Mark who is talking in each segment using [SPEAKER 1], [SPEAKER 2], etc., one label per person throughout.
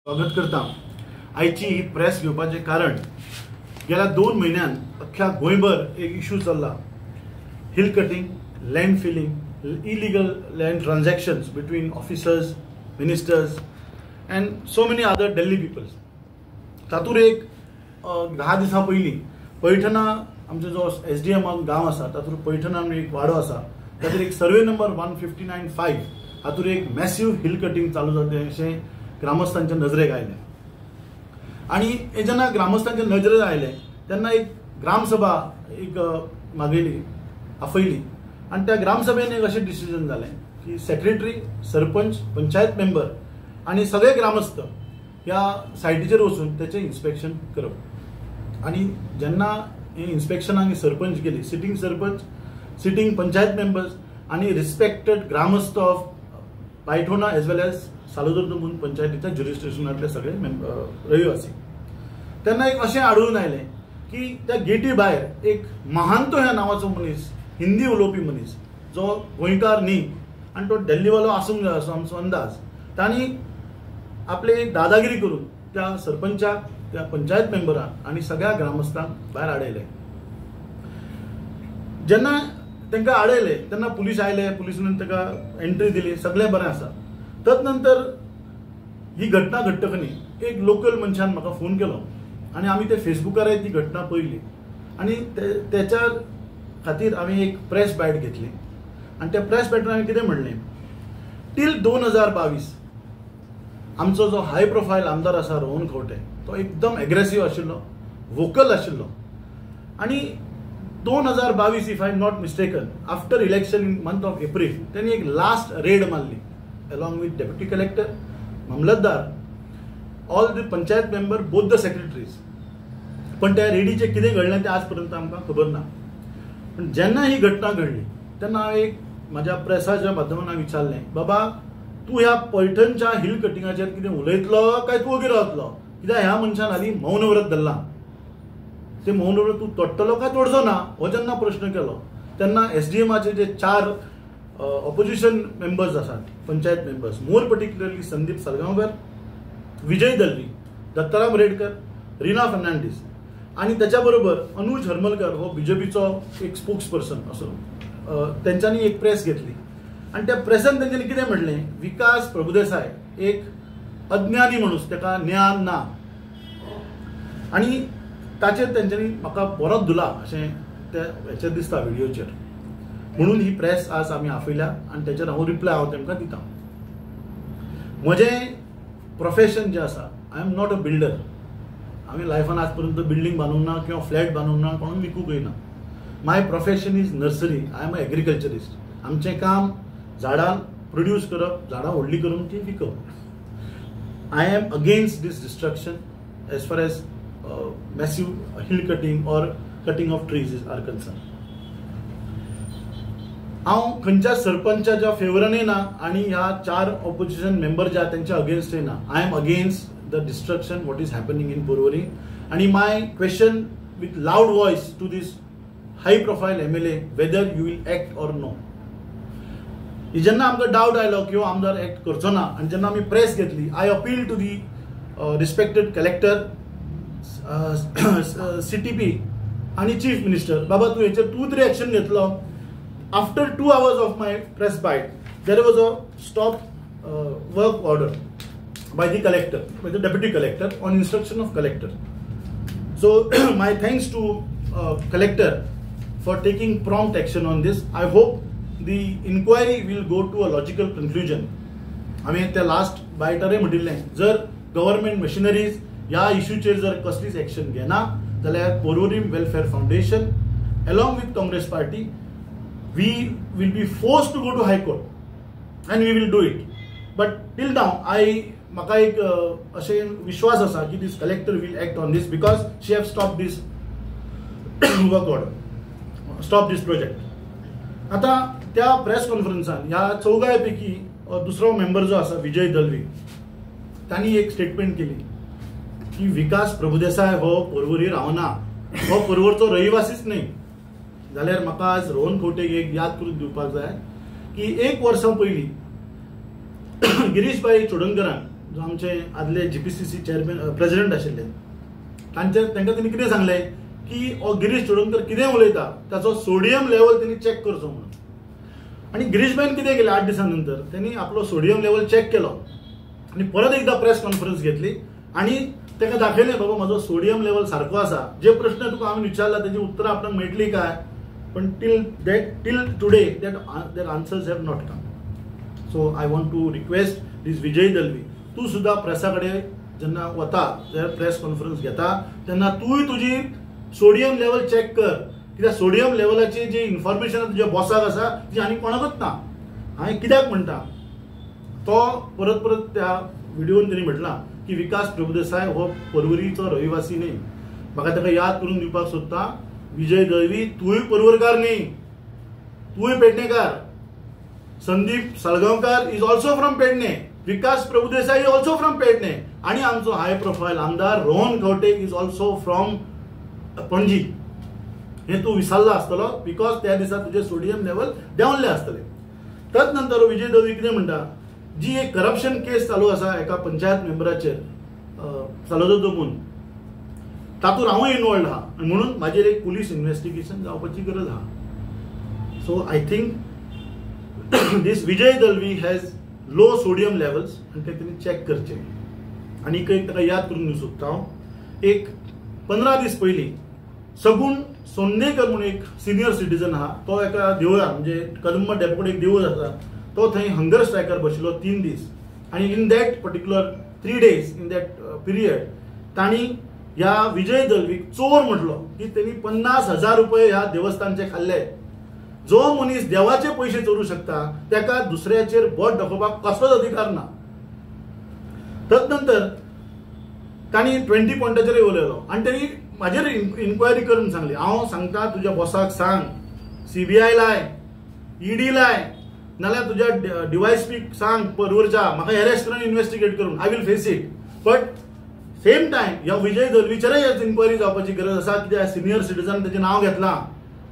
[SPEAKER 1] स्वागत करता। आयची ही प्रेस घेवपाचें कारण गेल्या 2 म्हयन्यान अख्ख्या गोंयभर एक इश्यू चल्ला, hill cutting, land filling, illegal land transactions between officers, ministers and so many other Delhi peoples. तातूंत एक 10 दिसां पयलीं पैठणा आमचो जो SDM गांव आसा तातूंत पैठणा एक वाडो आसा, तातूंत एक सर्वे नंबर 159/5 हातूंत एक मॅसिव्ह हिल कटिंग चालू जाते अशें ग्रामस्थांच्या नजरेक आयलें। आणि हे जेन्ना ग्रामस्थांच्या नजरेक आयलें तेन्ना एक ग्रामसभा एक मागयली, आपयली, आणि त्या ग्रामसभेन एक अशें डिसिजन जालें की सेक्रेटरी, सरपंच, पंचायत मेंबर आणि सगळे ग्रामस्थ ह्या सायटीचेर वचून त्याचें इन्स्पेक्शन करप। आणि जेन्ना हे इन्स्पेक्शनाक सरपंच गेली, sitting sarpanch, sitting panchayat members आणि रिस्पेक्टेड ग्रामस्थ ऑफ पैठणा एज वेल एज सालोदर पंचायतीच्या ज्युरिस्डिक्शनातले सगळे रहिवासी, त्यांना एक अशें आढळून आयलें की त्या गेटी भायर एक महांतो ह्या नावाचो मनीस, हिंदी उलोवपी मनीस, जो गोंयकार न्ही आनी तो दिल्लीवालो आसूंक जाय असो आमचो अंदाज, तांणी आपली दादागिरी करून त्या सरपंचाक, त्या पंचायत मेंबराक आणि सगळ्या ग्रामस्थांक भायर आडयले। जेन्ना तांकां आडयले तेन्ना पुलीस आयले, पुलिसांनी ताका एंट्री दिली, सगळें बरें आसा। तदनंतर ही घटना घडटकनी एक लोकल मनशान म्हाका फोन केलो आणि आमी ते फेसबुकार ती घटना पळयली आणि त्याच्या खातीर आमी एक प्रेस बायट घेतली आणि त्या प्रेस बायटान आमी कितें म्हणलें, टील 2022 आमचो जो हाय प्रोफायल आमदार आसा रोहन खंवटे, तो एकदम एग्रेसिव्ह आशिल्लो, वोकल आशिल्लो, आणि 2022 if I am not mistaken after election in month of April त्यांनी एक लास्ट रेड मारली along with deputy collector, mamlatdar, all the panchayat member, both the secretaries। पण त्या रेडीचे कितें घडलें ते आजपर्यंत आमकां खबर ना। पण जेन्ना ही घटना घडली तेन्ना हांवें एक म्हाज्या प्रेसाच्या माध्यमांतल्यान विचारलें, बाबा तूं ह्या पैठणच्या हिल कटिंगाचेर कितें उलयतलो काय तूं वगैरे रावतलो, कित्याक ह्या मनशान हालीं मौन व्रत धरलां, ते मौन व्रत तूं तोडटलो काय तोडचो ना हो जेन्ना प्रश्न केलो तेन्ना SDMचे जे 4 ऑपोजिशन मेंबर्स आसात, पंचायत मेंबर्स, मोर पर्टिक्युलरली संदीप सालगांवकर, विजय दलवी, दत्ताराम रेडकर, रीना फर्नांडीस आणि त्याच्या बरोबर अनुज हरमलकर हो बीजेपीचो एक स्पोक्स पर्सन असो, त्यांच्यानी एक प्रेस घेतली आणि त्या प्रेसान त्यांच्यानी कितें म्हणलें, विकास प्रभुदेसाय एक अज्ञानी मनुस, ताका ज्ञान ना, आणि ताचेर तेंच्यांनी म्हाका बरोच दिला अशें त्या हेचेर दिसता व्हिडिओचेर। म्हणून ही प्रेस आज आमी आपयल्या आणि त्याचेर हांव रिप्लाय तेमकां दिता। म्हजें प्रोफेशन जें आसा, I am not a builder, हांवें लायफान आज पर्यंत बिल्डींग बांदूंक ना किंवा फ्लॅट बांदूंक ना, कोणाक विकूंकय ना। My profession is nursery, I am a agriculturist. आमचें काम झाडां प्रोड्यूस करप, झाडां व्हडलीं करून ती विकप। I am against this destruction as far as massive hill cutting or cutting of trees are concern. हांव खंयच्या सरपंचाच्या फेवरानय ना आणि ह्या 4 ऑपोजिशन मेंबर जे त्यांच्या अगेन्स्टय ना। I am against the destruction what is happening in Porvorim, आणि my question with loud voice to this high profile MLA whether you will act or no. जेन्ना आमकां डाऊट आयलो की हो आमदार एक्ट करचो ना आणि जेन्ना आमी प्रेस घेतली, I appeal to the respected collector, CTP आणि चीफ मिनिस्टर, बाबा तूं हेचेर तूं तरी एक्शन घेतलो। After 2 hours of my press bite, there was a stop work order by the collector, by the deputy collector, on instruction of collector. So my thanks to collector for taking prompt action on this. I hope the inquiry will go to a logical conclusion. आम्ही त्या last बायटारे म्हणिल्लें, जर government machineries ह्या इश्यूचेर जर कसलीच action घेना जाल्यार Porvorim welfare foundation along with Congress party we will be forced to go to High Court and we will do it. But till now म्हाका एक अशें विश्वास आसा की this collector will act on this because she have stopped this work order, stop this project. आता त्या press कॉन्फरन्सान ह्या 4 पैकी दुसरो मेंबर जो आसा विजय दलवी, तांणी एक स्टेटमेंट केली की विकास प्रभुदेसाय हो पर्वरी रावना, हो पर्वरचो रहिवासीच न्ही। जाल्यार म्हाका आज रोहन खंवटेक एक याद करून दिवपाक जाय की 1 वर्सा पयलीं गिरीश भाई चोडणकरान जो आमचे आदले GPCC चेअरमॅन प्रेसिडेंट आशिल्ले तांकां तेणी कितें सांगलें की हो गिरीश चोडणकर कितें उलयता ताचो सोडियम लेवल तेणी चॅक करचो म्हणून. आनी गिरीश भाईन कितें केलें 8 दिसां नंतर तेणी आपलो सोडियम लेवल चॅक केलो आनी परत एकदा प्रेस कॉन्फरन्स घेतली आनी ताका दाखयलें बाबा म्हजो सोडियम लेवल सारको आसा. जे प्रश्न तुका हांवें विचारला तेजी उतरां आपणाक मेळटली काय, पण till today that answers have not come. So I want to request this Vijay Dalvi, तूं सुद्दां प्रेसा कडेन जेन्ना वता प्रेस कॉन्फरन्स घेता तेन्ना तूंय तुजी सोडियम लेवल चॅक कर, कित्याक सोडियम लेवलाची जी इन्फॉर्मेशन तुज्या बॉसाक आसा ती आनी कोणाकूच ना. हांवें कित्याक म्हणटा तो परत त्या व्हिडिओन तेणी म्हटलां की विकास प्रभुदेसाय हो पर्वरीचो रहिवासी न्ही. म्हाका ताका याद करून दिवपाक सोदता, विजय दळवी तूंय पर्वरकार न्ही, तूंय पेडणेकार. Sandeep Salgaonkar is also from Pernem, Vikas Prabhudesai is also from Pernem, आणि आमचो हाय प्रोफायल आमदार Rohan Khaunte is also from Panaji. हे तूं विसरला आसतलो बिकॉज त्या दिसा तुजे सोडियम लेवल देंवल्ले आसतले. तच नंतर विजय दळवी कितें म्हणटा, जी एक करप्शन केस चालू आसा एका पंचायत मेंबराचेर सालोजो दमून, तातूंत हांवूय इनवॉल्ड आहा म्हणून म्हाजेर एक पुलीस इन्व्हेस्टिगेशन जावपाची गरज आहा. So I think this Vijay Dalvi has low sodium levels आनी ते तेणी चॅक करचे. आनी एक ताका याद करून दिवंक सोदता हांव, एक 15 दीस पयलीं सगूण सोन्नेकर म्हणून एक सिनियर सिटीजन आहा, तो एका देवळान म्हणजे कदंब डेपोट एक देवूळ आसा, तो थंय हंगर स्ट्रायकार बशिल्लो 3 दीस. आनी in that particular 3 days in that period तांणी ह्या विजय दलवीक चोर म्हटलो की त्यांनी 50,000 रुपये ह्या देवस्थानचे खाल्ले. जो मनीस देवाचे पैसे चोरू शकता त्याका दुसऱ्याचेर बोट दाखोवपाक कसलोच अधिकार ना. तदनंतर तांणी 20 पॉयंटाचेर उलयलो आनी त्यांनी म्हाजेर इन्क्वायरी करून सांगली, हांव सांगता तुज्या बॉसाक सांग CBI लाय, ED लाय, नाल्यार तुज्या DYSPक सांग पर्वरच्या, म्हाका अरेस्ट करून इन्व्हेस्टिगेट करून, I will face it. But same time ह्या विजय दलवीचेरय इन्क्वायरी जावपाची गरज आसा, कित्याक सिनियर सिटीजन तेजें नांव घेतलां,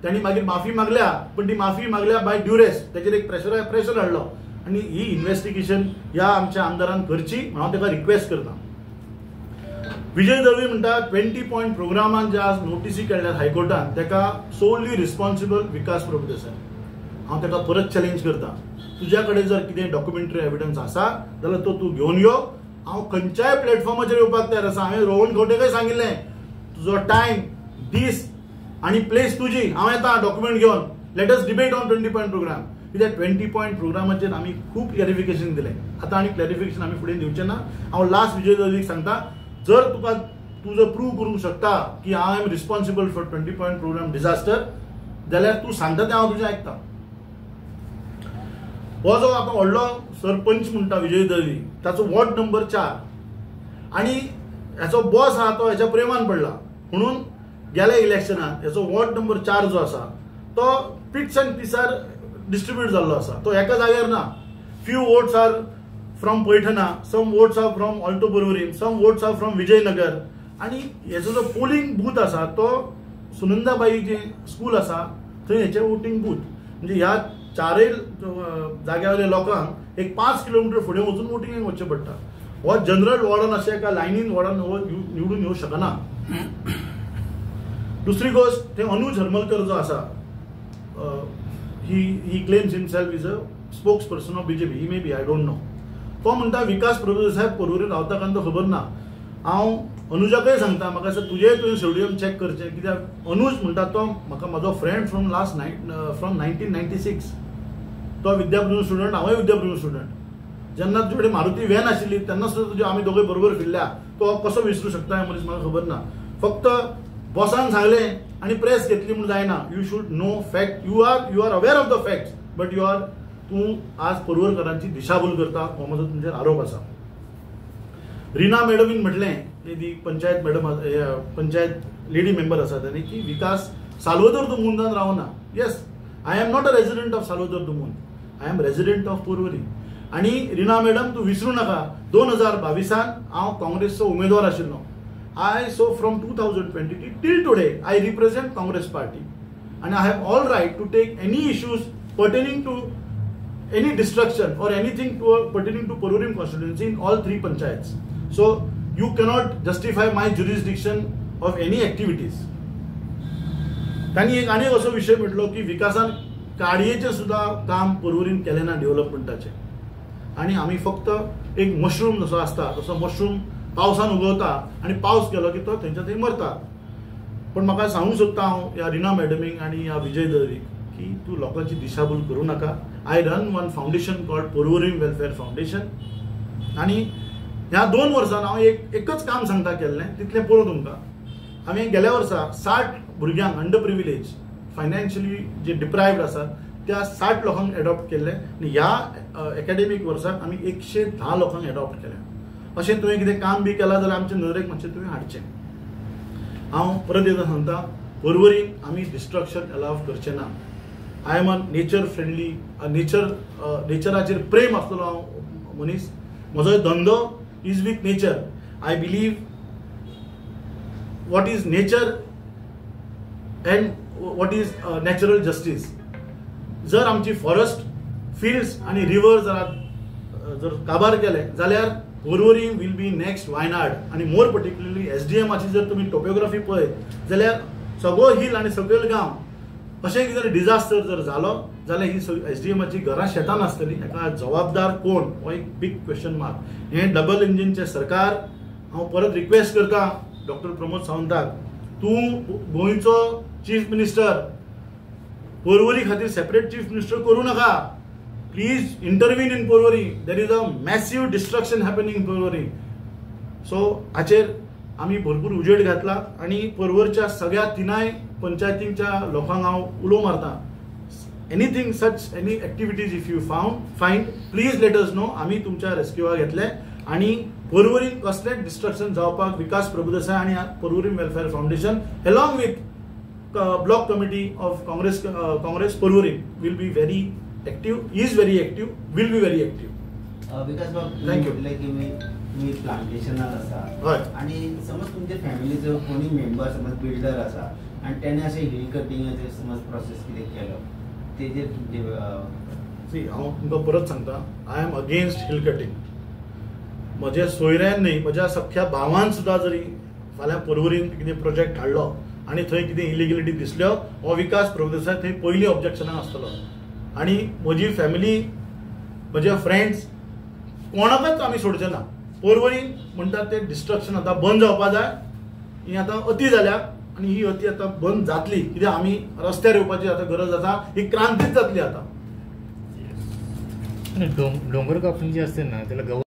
[SPEAKER 1] तांणी मागीर माफी मागल्या, पण ती माफी मागल्या बाय ड्युरेस, ताचेर एक प्रेशर हाडलो. आनी ही इन्व्हेस्टिगेशन ह्या आमच्या आमदारान करची म्हणून हांव ताका रिक्वेस्ट करता. विजय दळवी म्हणटा 20 पॉयंट प्रोग्रामान ज्या नोटिसी केल्ल्यात हायकोर्टान ताका सोलली रिस्पॉन्सिबल विकास प्रभुदेसाय. हांव ताका परत चॅलेंज करता, तुज्या कडेन जर कितें डॉक्युमेंटरी एविडन्स आसा जाल्यार तो तूं घेवन यो, हांव खंयच्याय प्लॅटफॉर्माचेर येवपाक तयार आसा. हांवें रोहन खंवटेकाय सांगिल्लें तुजो टायम, दीस आनी प्लेस तुजी, हांव येता डॉक्युमेंट घेवन, let us debate on 20 point programme. कित्याक 20 पॉयंट प्रोग्रामाचेर आमी खूब क्लॅरिफिकेशन दिलें, आतां आनी क्लॅरिफिकेशन आमी फुडें दिवचें ना. हांव लास्ट विजय दलवीक सांगता, जर तुका तूं जर प्रूव करूंक शकता की I am responsible for 20 point programme disaster जाल्यार तूं सांगता तें हांव तुजें आयकता. हो जो आतां व्हडलो सरपंच म्हणटा विजय दलवी, ताचो वॉर्ड नंबर 4 आनी हाचो बॉस आहा तो हेच्या प्रेमान पडला म्हणून गेल्या इलेक्शनात हेचो वॉर्ड नंबर 4 जो आसा तो पिट्स अँड पिसार डिस्ट्रीब्यूट जाल्लो आसा. तो एका जाग्यार ना. फ्यू वोट्स आर फ्रॉम पैठणा, some votes are from Alto Porvorim, some votes are from Vijaynagar. आनी हेचो जो पोलिंग बूथ आसा तो सुनंदाबाई जे स्कूल आसा थंय हेचें वोटिंग बूथ. म्हणजे ह्या 4 जाग्यावयल्या लोकांक एक 5 किलोमिटर फुडें वचून वोटिंगेक वचचें पडटा. हो जनरल वॉर्डान अशें एका लायनीन वॉर्डान निवडून येवंक शकना. दुसरी गोष्ट, थंय अनुज हरमलकर जो आसा, ही claims himself is a spokes person of BJP, he may be, I don't know. तो म्हणटा विकास प्रभुदेसाय पर्वरी रावता काय तो खबर ना. हांव अनुजाकय सांगता, म्हाका दिसता तुजेय तुवें सोडियम चॅक करचें, कित्याक अनुज म्हणटा तो म्हाका म्हजो फ्रेंड फ्रॉम 1996. तो विद्याप्रभू स्टुडंट, हांवूय विद्याप्रभू स्टुडंट. जेन्ना तुजे कडेन मारुती व्हॅन आशिल्ली तेन्ना सुद्दां तुजे आमी दोगूय बरोबर फिरल्या. तो कसो विसरूं शकता हें मनीस म्हाका खबर ना. फक्त बॉसान सांगलें आनी प्रेस घेतली म्हूण जायना. You should know fact, you are aware of the facts, but तूं आज पर्वरकरांची दिशाभूल करता, हो म्हजो तुमचेर आरोप आसा. रिना मॅडमीन म्हटलें, ती panchayat madam, panchayat lady member आसा, तांणी की विकास साल्वदोर दुमूंदान रावना. Yes, I am not a resident of Salvador Do Mundo, I am resident of Porvorim. आनी रिना मॅडम तूं विसरूं नाका, 2022 हांव काँग्रेसचो उमेदवार आशिल्लो. So from 2020 till today, I represent Congress party and I have all right to take any issues pertaining to any destruction or anything pertaining to Porvorim constituency in all 3 panchayats. So you cannot justify my jurisdiction of any activities. त्यांनी एक अनेक असो विषय म्हटलो की विकासान काडयेचे सुद्धा काम पर्वरीन केले ना डेव्हलपमेंटाचे, आणि आम्ही फक्त एक मशरूम जसो असता तसो मशरूम पावसान उगवता आणि पावस गेलो की तो थंयच्या थंय मरता. पण म्हाका सांगूंक सोदता हांव या रिना मॅडमीक आणि या विजय दळवीक की तूं लोकांची दिशाभूल करूं नाका. I run one foundation called Porvorim welfare foundation, आणि ह्या 2 वर्सां हांव एकच काम सांगता केल्लें तितलें पळोवन तुमकां. हांवें गेल्या वर्सा 60 भुरग्यांक अंडर प्रिविलेज फायनान्शियली जे डिप्रायव्ड आसात त्या 60 लोकांक एडॉप्ट केल्ले, आणि ह्या एकाडेमीक वर्साक आमी 110 लोकांक एडॉप्ट केल्या. अशें तुवें कितें काम बी केलां जाल्यार आमच्या नदरेक मातशें तुवें हाडचें. हांव परत एकदां सांगता, पर्वरीन आमी डिस्ट्रक्शन अलाव करचें ना. I am a nature friendly, नेचराचेर प्रेम आसलेलो हांव मनीस. म्हजो धंदो is with nature. I believe what is nature and what is natural justice. जर आमची फॉरेस्ट, फिल्ड्स आणि रिव्हर जर काबार केले जाल्यार Porvorim will B next Wayanad. आणि मोर पर्टिक्युलरली SDMची जर तुम्ही टोपोग्राफी पळयत जाल्यार सगळो हिल आणि सकयल गांव अशें कितें डिझास्टर जर जालो जाल्यार ही SDMची घरां शेतान आसतली. हाका जबाबदार कोण हो एक बिग क्वेश्चन मार्क. हे डबल इंजिनचे सरकार, हांव परत रिक्वेस्ट करता डॉक्टर प्रमोद सावंताक, तूं गोंयचो चीफ मिनिस्टर, पर्वरी खातीर सेपरेट चीफ मिनिस्टर करूं नाका. Please intervene in Porvorim. There is a massive destruction happening in Porvorim. So हाचेर आमी भरपूर उजेड घातला आणि पर्वरच्या सगळ्या 3 पंचायतींच्या लोकांक हांव उलो मारता. Anything such any activities if you find please let us know. आमी तुमच्या रेस्क्यूवाक येतले आणि पर्वरीन कसलेच डिस्ट्रक्शन जावपाक विकास प्रभुदेसाय आणि Porvorim welfare foundation along with block committee of Congress Porvorim will be very active, is very active, will be very active.
[SPEAKER 2] Vikas Bab, thank you. की प्लांटेशनार आसा आणि समज तुमच्या फॅमिलीचो कोणी मेंबर समज बिल्डर आसा आणि त्याने असे हिल कटिंगाचे समज प्रोसेस कितें केलो तेजेर तुमचे
[SPEAKER 1] हांव तुमकां परत सांगता, I am against hill cutting. म्हज्या सोयऱ्यान न्ही, म्हज्या सख्या भावान सुद्धा जरी फाल्यां पर्वरीन कितें प्रोजेक्ट हाडलो आनी थंय कितें इलिजिलिटी दिसल्यो, हो विकास प्रभुदेसाय थंय पयलीं ऑब्जेक्शनाक आसतलो. आनी म्हजी फॅमिली, म्हजे फ्रेंड्स कोणाकच आमी सोडचे ना. पर्वरीन म्हणटात ते डिस्ट्रक्शन आतां बंद जावपा जाय. ही आतां अती जाल्या आनी ही अती आतां बंद जातली, कित्याक आमी रस्त्यार येवपाची आतां गरज आसा. ही क्रांतीच जातली आतां.
[SPEAKER 3] डोंगर कापणी जी असते ना त्याला